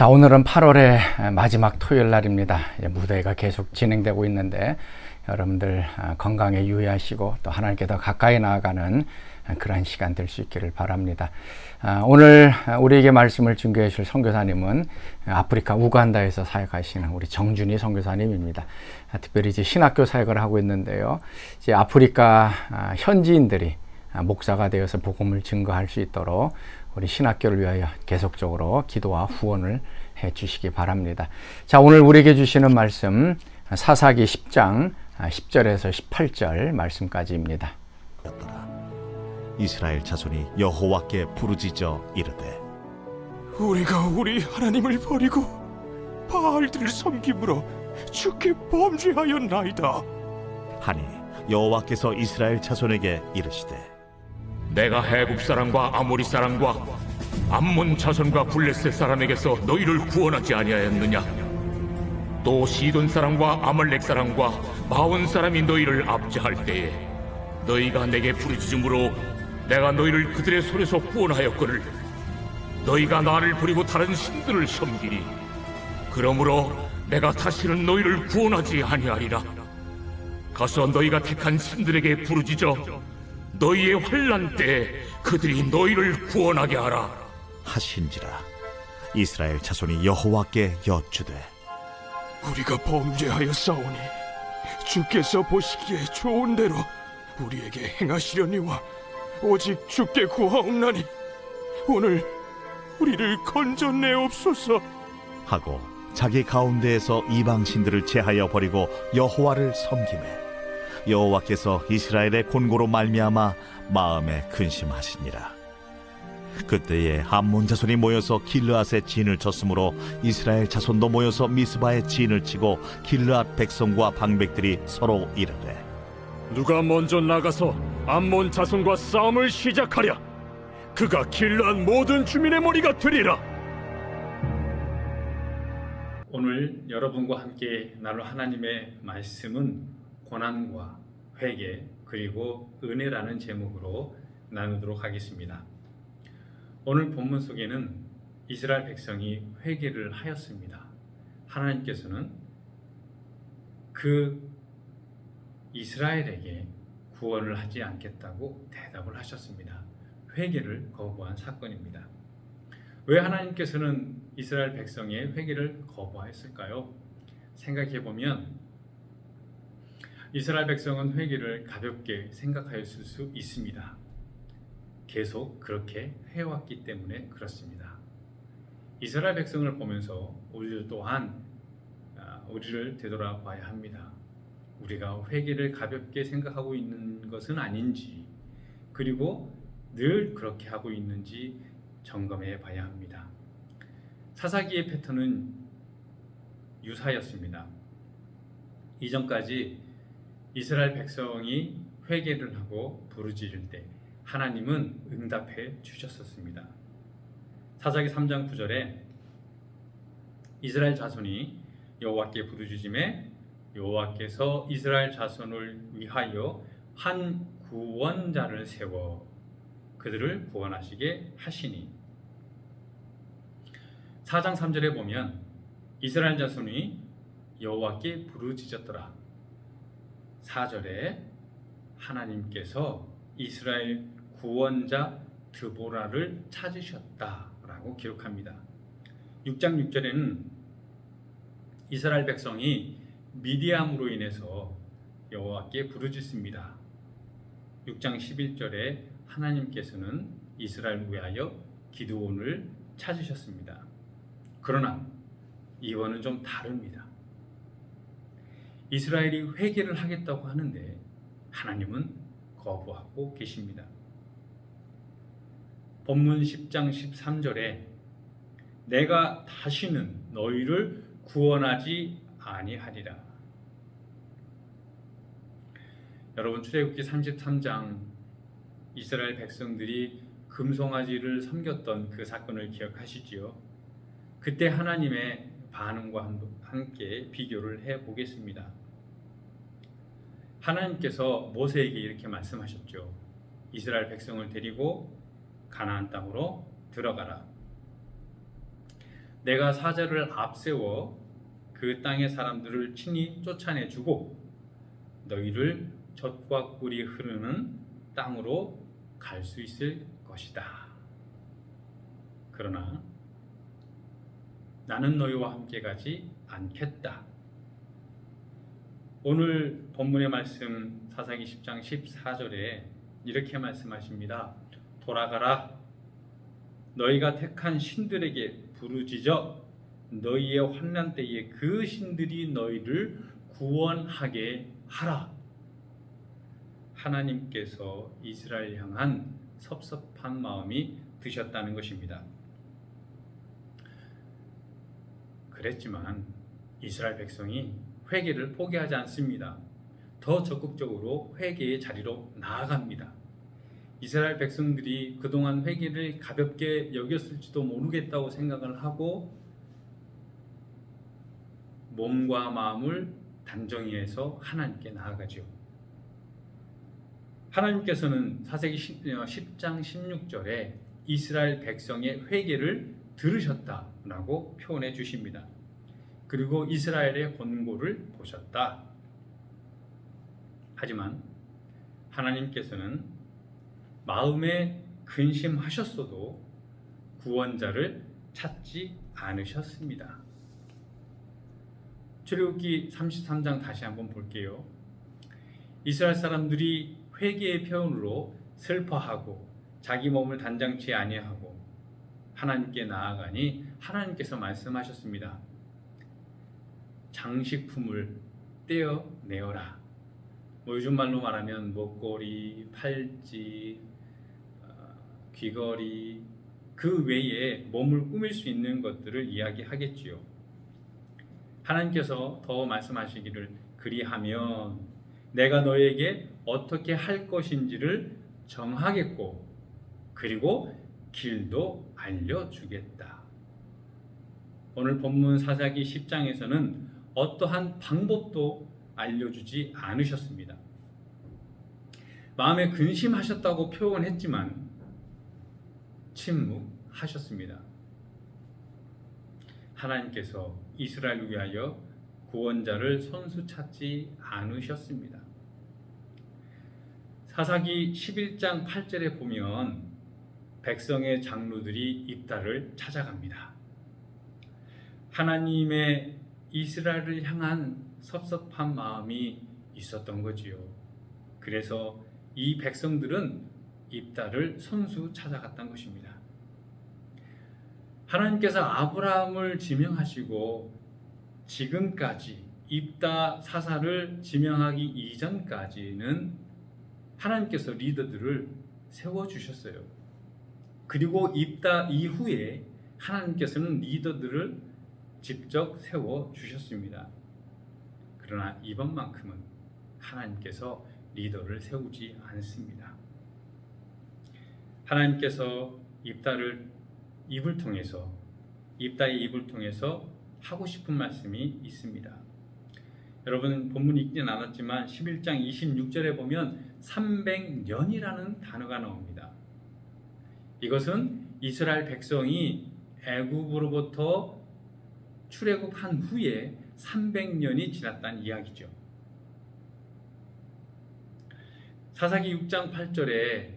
자, 오늘은 8월의 마지막 토요일 날입니다. 무대가 계속 진행되고 있는데 여러분들 건강에 유의하시고 또 하나님께 더 가까이 나아가는 그러한 시간 될 수 있기를 바랍니다. 오늘 우리에게 말씀을 증거해 주실 선교사님은 아프리카 우간다에서 사역하시는 우리 정준희 선교사님입니다. 특별히 이제 신학교 사역을 하고 있는데요. 이제 아프리카 현지인들이 목사가 되어서 복음을 증거할 수 있도록 우리 신학교를 위하여 계속적으로 기도와 후원을 해 주시기 바랍니다. 자, 오늘 우리에게 주시는 말씀 사사기 10장 10절에서 18절 말씀까지입니다. 이스라엘 자손이 여호와께 부르짖어 이르되 우리가 우리 하나님을 버리고 바알들을 섬김으로 주께 범죄하였나이다. 하니 여호와께서 이스라엘 자손에게 이르시되 내가 해국 사람과 아모리 사람과 암몬 자손과 블레셋 사람에게서 너희를 구원하지 아니하였느냐? 또 시돈 사람과 아말렉 사람과 마온 사람이 너희를 압제할 때에 너희가 내게 부르짖음으로 내가 너희를 그들의 손에서 구원하였거늘 너희가 나를 버리고 다른 신들을 섬기니 그러므로 내가 다시는 너희를 구원하지 아니하리라. 가서 너희가 택한 신들에게 부르짖어 너희의 환난 때에 그들이 너희를 구원하게 하라 하신지라. 이스라엘 자손이 여호와께 여쭈되 우리가 범죄하였사오니 주께서 보시기에 좋은 대로 우리에게 행하시려니와 오직 주께 구하옵나니 오늘 우리를 건져내옵소서 하고 자기 가운데에서 이방 신들을 제하여 버리고 여호와를 섬기매 여호와께서 이스라엘의 곤고로 말미암아 마음에 근심하시니라. 그때에 암몬 자손이 모여서 길르앗에 진을 쳤으므로 이스라엘 자손도 모여서 미스바에 진을 치고 길르앗 백성과 방백들이 서로 이르되 누가 먼저 나가서 암몬 자손과 싸움을 시작하랴. 그가 길르앗 모든 주민의 머리가 되리라. 오늘 여러분과 함께 나눌 하나님의 말씀은 고난과 회개 그리고 은혜라는 제목으로 나누도록 하겠습니다. 오늘 본문 속에는 이스라엘 백성이 회개를 하였습니다. 하나님께서는 그 이스라엘에게 구원을 하지 않겠다고 대답을 하셨습니다. 회개를 거부한 사건입니다. 왜 하나님께서는 이스라엘 백성의 회개를 거부하였을까요? 생각해보면 이스라엘 백성은 회개를 가볍게 생각하였을 수 있습니다. 계속 그렇게 해왔기 때문에 그렇습니다. 이스라엘 백성을 보면서 우리 또한 우리를 되돌아봐야 합니다. 우리가 회개를 가볍게 생각하고 있는 것은 아닌지 그리고 늘 그렇게 하고 있는지 점검해 봐야 합니다. 사사기의 패턴은 유사였습니다. 이전까지 이스라엘 백성이 회개를 하고 부르짖을 때 하나님은 응답해 주셨었습니다. 사사기 3장 9절에 이스라엘 자손이 여호와께 부르짖음에 여호와께서 이스라엘 자손을 위하여 한 구원자를 세워 그들을 구원하시게 하시니 4장 3절에 보면 이스라엘 자손이 여호와께 부르짖었더라. 4절에 하나님께서 이스라엘 구원자 드보라를 찾으셨다라고 기록합니다. 6장 6절에는 이스라엘 백성이 미디암으로 인해서 여호와께 부르짖습니다. 6장 11절에 하나님께서는 이스라엘 위하여 기드온을 찾으셨습니다. 그러나 이번은 좀 다릅니다. 이스라엘이 회개를 하겠다고 하는데 하나님은 거부하고 계십니다. 본문 10장 13절에 내가 다시는 너희를 구원하지 아니하리라. 여러분 출애굽기 33장 이스라엘 백성들이 금송아지를 섬겼던 그 사건을 기억하시지요? 그때 하나님의 반응과 함께 비교를 해보겠습니다. 하나님께서 모세에게 이렇게 말씀하셨죠. 이스라엘 백성을 데리고 가나안 땅으로 들어가라. 내가 사자를 앞세워 그 땅의 사람들을 친히 쫓아내주고 너희를 젖과 꿀이 흐르는 땅으로 갈 수 있을 것이다. 그러나 나는 너희와 함께 가지 않겠다. 오늘 본문의 말씀 사사기 10장 14절에 이렇게 말씀하십니다. 돌아가라. 너희가 택한 신들에게 부르짖어 너희의 환난 때에 그 신들이 너희를 구원하게 하라. 하나님께서 이스라엘 향한 섭섭한 마음이 드셨다는 것입니다. 그랬지만 이스라엘 백성이 회개를 포기하지 않습니다. 더 적극적으로 회개의 자리로 나아갑니다. 이스라엘 백성들이 그동안 회개를 가볍게 여겼을지도 모르겠다고 생각을 하고 몸과 마음을 단정히 해서 하나님께 나아가죠. 하나님께서는 사사기 10장 16절에 이스라엘 백성의 회개를 들으셨다라고 표현해 주십니다. 그리고 이스라엘의 권고를 보셨다. 하지만 하나님께서는 마음에 근심하셨어도 구원자를 찾지 않으셨습니다. 출애굽기 33장 다시 한번 볼게요. 이스라엘 사람들이 회개의 표현으로 슬퍼하고 자기 몸을 단장치 아니하고 하나님께 나아가니 하나님께서 말씀하셨습니다. 장식품을 떼어내어라. 요즘 말로 말하면 목걸이, 팔찌, 귀걸이 그 외에 몸을 꾸밀 수 있는 것들을 이야기하겠지요. 하나님께서 더 말씀하시기를 그리하면 내가 너에게 어떻게 할 것인지를 정하겠고 그리고 길도 알려주겠다. 오늘 본문 사사기 10장에서는 어떠한 방법도 알려주지 않으셨습니다. 마음에 근심하셨다고 표현했지만 침묵하셨습니다. 하나님께서 이스라엘을 위하여 구원자를 손수 찾지 않으셨습니다. 사사기 11장 8절에 보면 백성의 장로들이 입다를 찾아갑니다. 하나님의 이스라엘을 향한 섭섭한 마음이 있었던 거지요. 그래서 이 백성들은 입다를 손수 찾아갔던 것입니다. 하나님께서 아브라함을 지명하시고 지금까지 입다 사사를 지명하기 이전까지는 하나님께서 리더들을 세워주셨어요. 그리고 입다 이후에 하나님께서는 리더들을 직접 세워주셨습니다. 그러나 이번만큼은 하나님께서 리더를 세우지 않습니다. 하나님께서 입다의 입을 통해서 하고 싶은 말씀이 있습니다. 여러분 본문 읽진 않았지만 11장 26절에 보면 300년이라는 단어가 나옵니다. 이것은 이스라엘 백성이 애굽으로부터 출애굽한 후에 300년이 지났다는 이야기죠. 사사기 6장 8절에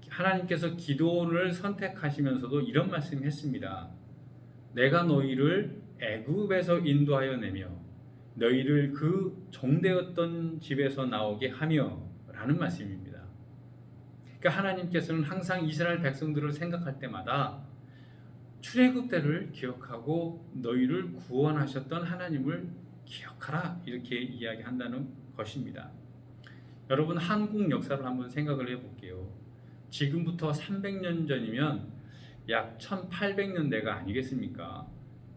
하나님께서 기드온을 선택하시면서도 이런 말씀을 했습니다. 내가 너희를 애굽에서 인도하여 내며 너희를 그 종되었던 집에서 나오게 하며 라는 말씀입니다. 그러니까 하나님께서는 항상 이스라엘 백성들을 생각할 때마다 출애굽 때를 기억하고 너희를 구원하셨던 하나님을 기억하라 이렇게 이야기한다는 것입니다. 여러분 한국 역사를 한번 생각을 해볼게요. 지금부터 300년 전이면 약 1800년대가 아니겠습니까?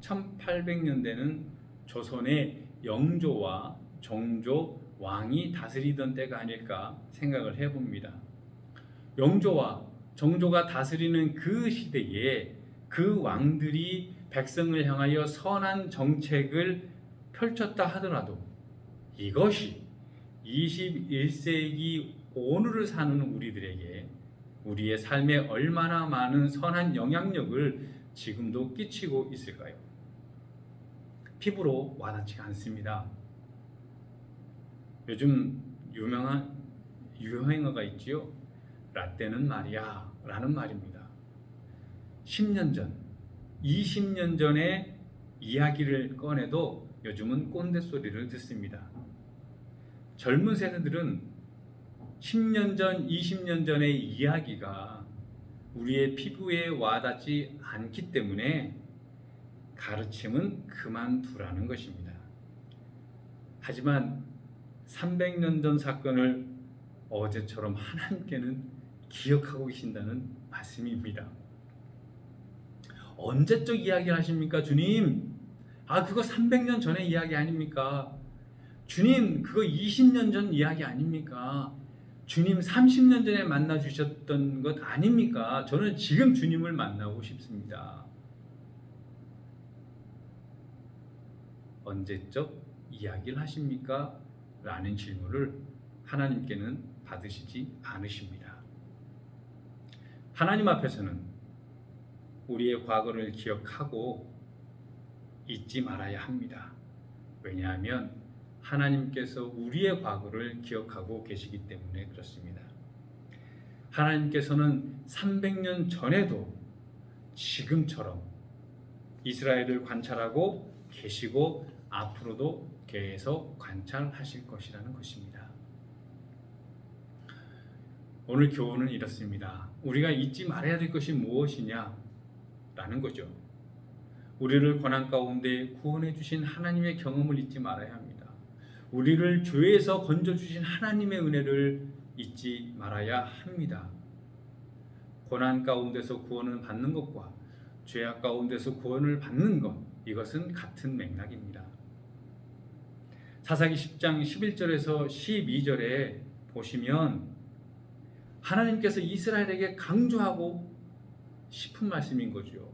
1800년대는 조선의 영조와 정조, 왕이 다스리던 때가 아닐까 생각을 해봅니다. 영조와 정조가 다스리는 그 시대에 그 왕들이 백성을 향하여 선한 정책을 펼쳤다 하더라도 이것이 21세기 오늘을 사는 우리들에게 우리의 삶에 얼마나 많은 선한 영향력을 지금도 끼치고 있을까요? 피부로 와닿지가 않습니다. 요즘 유명한 유행어가 있지요. 라떼는 말이야 라는 말입니다. 10년 전, 20년 전의 이야기를 꺼내도 요즘은 꼰대 소리를 듣습니다. 젊은 세대들은 10년 전, 20년 전의 이야기가 우리의 피부에 와닿지 않기 때문에 가르침은 그만두라는 것입니다. 하지만 300년 전 사건을 어제처럼 하나님께는 기억하고 계신다는 말씀입니다. 언제적 이야기를 하십니까, 주님? 그거 300년 전의 이야기 아닙니까? 주님, 그거 20년 전 이야기 아닙니까? 주님 30년 전에 만나 주셨던 것 아닙니까? 저는 지금 주님을 만나고 싶습니다. 언제적 이야기를 하십니까? 라는 질문을 하나님께는 받으시지 않으십니다. 하나님 앞에서는 우리의 과거를 기억하고 잊지 말아야 합니다. 왜냐하면 하나님께서 우리의 과거를 기억하고 계시기 때문에 그렇습니다. 하나님께서는 300년 전에도 지금처럼 이스라엘을 관찰하고 계시고 앞으로도 계속 관찰하실 것이라는 것입니다. 오늘 교훈은 이렇습니다. 우리가 잊지 말아야 될 것이 무엇이냐? 라는 거죠. 우리를 고난 가운데 구원해 주신 하나님의 경험을 잊지 말아야 합니다. 우리를 죄에서 건져 주신 하나님의 은혜를 잊지 말아야 합니다. 고난 가운데서 구원을 받는 것과 죄악 가운데서 구원을 받는 것, 이것은 같은 맥락입니다. 사사기 10장 11절에서 12절에 보시면 하나님께서 이스라엘에게 강조하고 싶은 말씀인 거죠.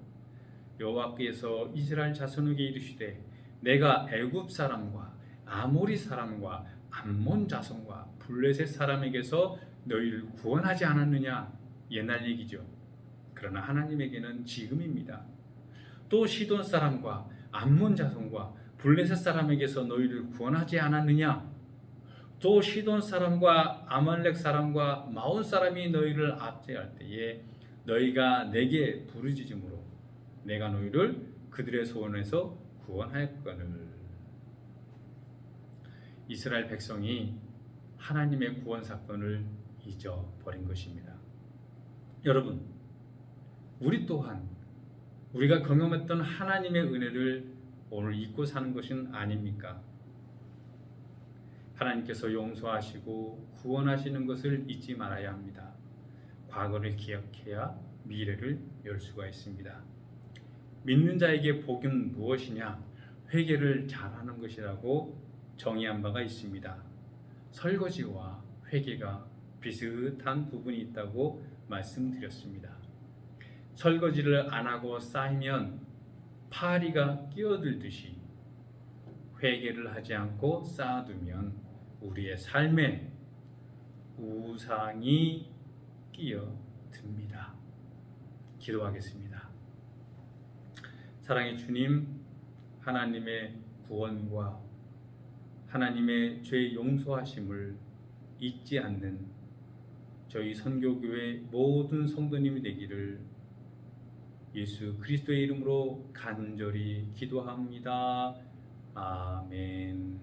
여호와께서 이스라엘 자손에게 이르시되 내가 애굽 사람과 아모리 사람과 암몬 자손과 블레셋 사람에게서 너희를 구원하지 않았느냐? 옛날 얘기죠. 그러나 하나님에게는 지금입니다. 또 시돈 사람과 암몬 자손과 블레셋 사람에게서 너희를 구원하지 않았느냐? 또 시돈 사람과 아말렉 사람과 마온 사람이 너희를 압제할 때에 너희가 내게 부르짖음으로 내가 너희를 그들의 손에서 구원하였거늘. 이스라엘 백성이 하나님의 구원 사건을 잊어버린 것입니다. 여러분, 우리 또한 우리가 경험했던 하나님의 은혜를 오늘 잊고 사는 것은 아닙니까? 하나님께서 용서하시고 구원하시는 것을 잊지 말아야 합니다. 과거를 기억해야 미래를 열 수가 있습니다. 믿는 자에게 복은 무엇이냐? 회개를 잘하는 것이라고 정의한 바가 있습니다. 설거지와 회개가 비슷한 부분이 있다고 말씀드렸습니다. 설거지를 안 하고 쌓이면 파리가 끼어들듯이 회개를 하지 않고 쌓아두면 우리의 삶에 우상이 끼어듭니다. 기도하겠습니다. 사랑의 주님, 하나님의 구원과 하나님의 죄 용서하심을 잊지 않는 저희 선교교회 모든 성도님이 되기를 예수 그리스도의 이름으로 간절히 기도합니다. 아멘.